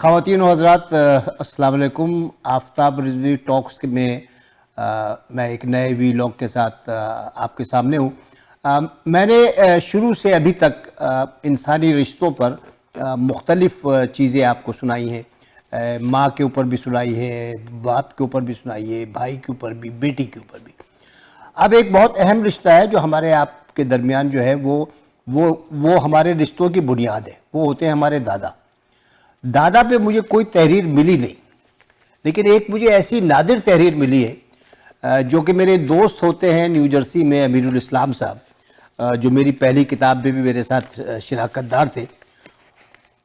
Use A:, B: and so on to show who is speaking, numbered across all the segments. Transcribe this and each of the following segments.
A: خواتین و حضرات السلام علیکم۔ آفتاب رضوی ٹاکس میں میں ایک نئے ویلاگ کے ساتھ آپ کے سامنے ہوں۔ میں نے شروع سے ابھی تک انسانی رشتوں پر مختلف چیزیں آپ کو سنائی ہیں، ماں کے اوپر بھی سنائی ہے، باپ کے اوپر بھی سنائی ہے، بھائی کے اوپر بھی، بیٹی کے اوپر بھی۔ اب ایک بہت اہم رشتہ ہے جو ہمارے آپ کے درمیان جو ہے وہ ہمارے رشتوں کی بنیاد ہے، وہ ہوتے ہیں ہمارے دادا۔ دادا پہ مجھے کوئی تحریر ملی نہیں، لیکن ایک مجھے ایسی نادر تحریر ملی ہے جو کہ میرے دوست ہوتے ہیں نیو جرسی میں، امیر الاسلام صاحب، جو میری پہلی کتاب میں بھی میرے ساتھ شراکت دار تھے۔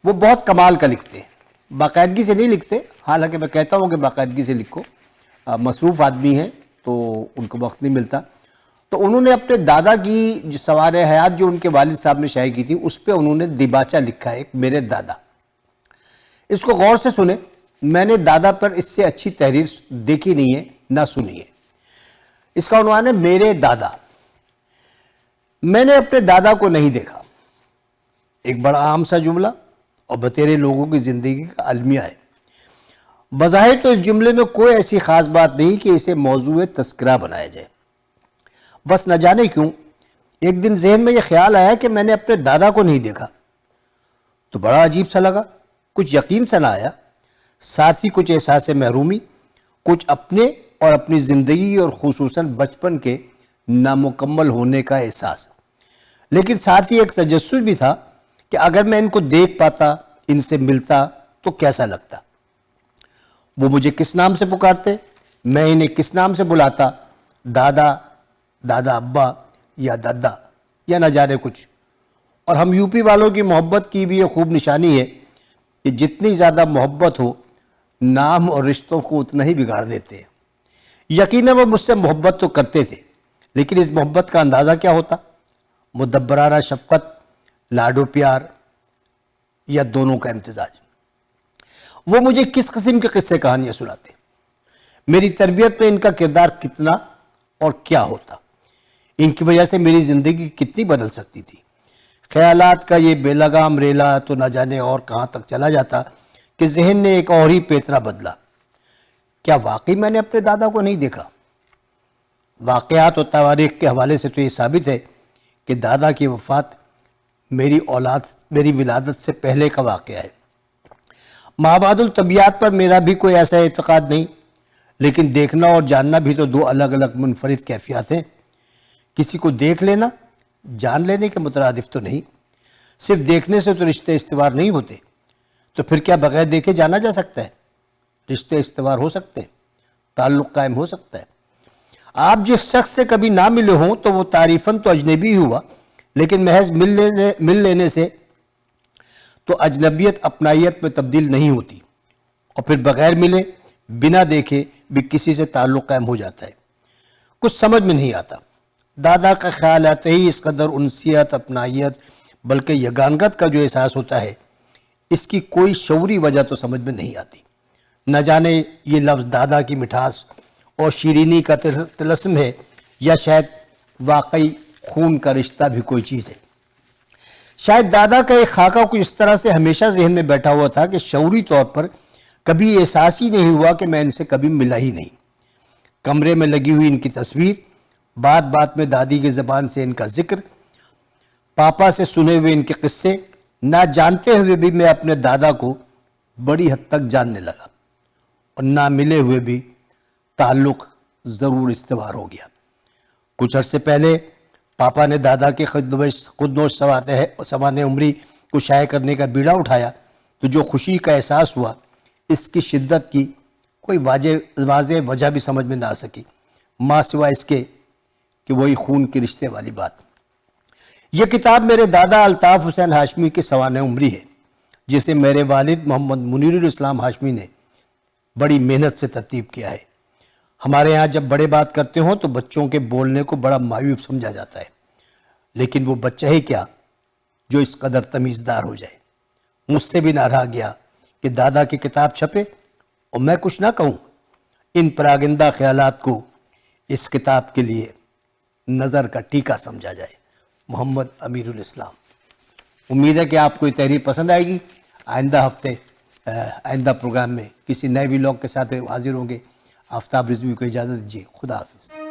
A: وہ بہت کمال کا لکھتے ہیں، باقاعدگی سے نہیں لکھتے، حالانکہ میں کہتا ہوں کہ باقاعدگی سے لکھو، مصروف آدمی ہیں تو ان کو وقت نہیں ملتا۔ تو انہوں نے اپنے دادا کی سوار حیات جو ان کے والد صاحب نے شائع کی تھی، اس پہ انہوں نے دیباچہ لکھا ہے، ایک میرے دادا۔ اس کو غور سے سنیں، میں نے دادا پر اس سے اچھی تحریر دیکھی نہیں ہے، نہ سنی ہے۔ اس کا عنوان ہے میرے دادا۔ میں نے اپنے دادا کو نہیں دیکھا، ایک بڑا عام سا جملہ اور بتیرے لوگوں کی زندگی کا المیہ ہے۔ بظاہر تو اس جملے میں کوئی ایسی خاص بات نہیں کہ اسے موضوع تذکرہ بنایا جائے، بس نہ جانے کیوں ایک دن ذہن میں یہ خیال آیا کہ میں نے اپنے دادا کو نہیں دیکھا، تو بڑا عجیب سا لگا، کچھ یقین سا نہ آیا، ساتھ ہی کچھ احساس محرومی، کچھ اپنے اور اپنی زندگی اور خصوصاً بچپن کے نامکمل ہونے کا احساس، لیکن ساتھ ہی ایک تجسس بھی تھا کہ اگر میں ان کو دیکھ پاتا، ان سے ملتا تو کیسا لگتا۔ وہ مجھے کس نام سے پکارتے، میں انہیں کس نام سے بلاتا، دادا، دادا ابا یا دادا یا نہ جانے کچھ۔ اور ہم یو پی والوں کی محبت کی بھی یہ خوب نشانی ہے کہ جتنی زیادہ محبت ہو، نام اور رشتوں کو اتنا ہی بگاڑ دیتے ہیں۔ یقیناً وہ مجھ سے محبت تو کرتے تھے، لیکن اس محبت کا اندازہ کیا ہوتا؟ مدبرانہ شفقت، لاڈ و پیار، یا دونوں کا امتزاج؟ وہ مجھے کس قسم کے قصے کہانیاں سناتے؟ میری تربیت میں ان کا کردار کتنا اور کیا ہوتا؟ ان کی وجہ سے میری زندگی کتنی بدل سکتی تھی؟ خیالات کا یہ بے لگام ریلا تو نہ جانے اور کہاں تک چلا جاتا کہ ذہن نے ایک اور ہی پیترا بدلا۔ کیا واقعی میں نے اپنے دادا کو نہیں دیکھا؟ واقعات اور تواریخ کے حوالے سے تو یہ ثابت ہے کہ دادا کی وفات میری ولادت سے پہلے کا واقعہ ہے۔ مابعد الطبیعات پر میرا بھی کوئی ایسا اعتقاد نہیں، لیکن دیکھنا اور جاننا بھی تو دو الگ الگ منفرد کیفیات ہیں۔ کسی کو دیکھ لینا جان لینے کے مترادف تو نہیں۔ صرف دیکھنے سے تو رشتے استوار نہیں ہوتے، تو پھر کیا بغیر دیکھے جانا جا سکتا ہے؟ رشتے استوار ہو سکتے ہیں، تعلق قائم ہو سکتا ہے۔ آپ جس شخص سے کبھی نہ ملے ہوں تو وہ تعریفاً تو اجنبی ہوا، لیکن محض مل لینے سے تو اجنبیت اپنائیت میں تبدیل نہیں ہوتی، اور پھر بغیر ملے، بنا دیکھے بھی کسی سے تعلق قائم ہو جاتا ہے۔ کچھ سمجھ میں نہیں آتا۔ دادا کا خیال آتے ہی اس قدر انسیت، اپنائیت، بلکہ یگانگت کا جو احساس ہوتا ہے، اس کی کوئی شعوری وجہ تو سمجھ میں نہیں آتی۔ نہ جانے یہ لفظ دادا کی مٹھاس اور شیرینی کا طلسم ہے، یا شاید واقعی خون کا رشتہ بھی کوئی چیز ہے۔ شاید دادا کا ایک خاکہ کچھ اس طرح سے ہمیشہ ذہن میں بیٹھا ہوا تھا کہ شعوری طور پر کبھی احساس ہی نہیں ہوا کہ میں ان سے کبھی ملا ہی نہیں۔ کمرے میں لگی ہوئی ان کی تصویر، بات بات میں دادی کی زبان سے ان کا ذکر، پاپا سے سنے ہوئے ان کے قصے، نہ جانتے ہوئے بھی میں اپنے دادا کو بڑی حد تک جاننے لگا، اور نہ ملے ہوئے بھی تعلق ضرور استوار ہو گیا۔ کچھ عرصے پہلے پاپا نے دادا کے خودنوش سوانح عمری کو شائع کرنے کا بیڑا اٹھایا، تو جو خوشی کا احساس ہوا، اس کی شدت کی کوئی واضح وجہ بھی سمجھ میں نہ آ سکی، ماں سوائے اس کے کہ وہی خون کے رشتے والی بات۔ یہ کتاب میرے دادا الطاف حسین ہاشمی کے سوانح عمری ہے، جسے میرے والد محمد منیر الاسلام ہاشمی نے بڑی محنت سے ترتیب کیا ہے۔ ہمارے ہاں جب بڑے بات کرتے ہوں تو بچوں کے بولنے کو بڑا معیوب سمجھا جاتا ہے، لیکن وہ بچہ ہی کیا جو اس قدر تمیزدار ہو جائے۔ مجھ سے بھی نہ رہا گیا کہ دادا کی کتاب چھپے اور میں کچھ نہ کہوں۔ ان پراگندہ خیالات کو اس کتاب کے لیے نظر کا ٹیکا سمجھا جائے۔ محمد امیر الاسلام۔ امید ہے کہ آپ کو یہ تحریر پسند آئے گی۔ آئندہ ہفتے آئندہ پروگرام میں کسی نئے ولاگ کے ساتھ حاضر ہوں گے. آفتاب رضوی کو اجازت دیجیے. خدا حافظ.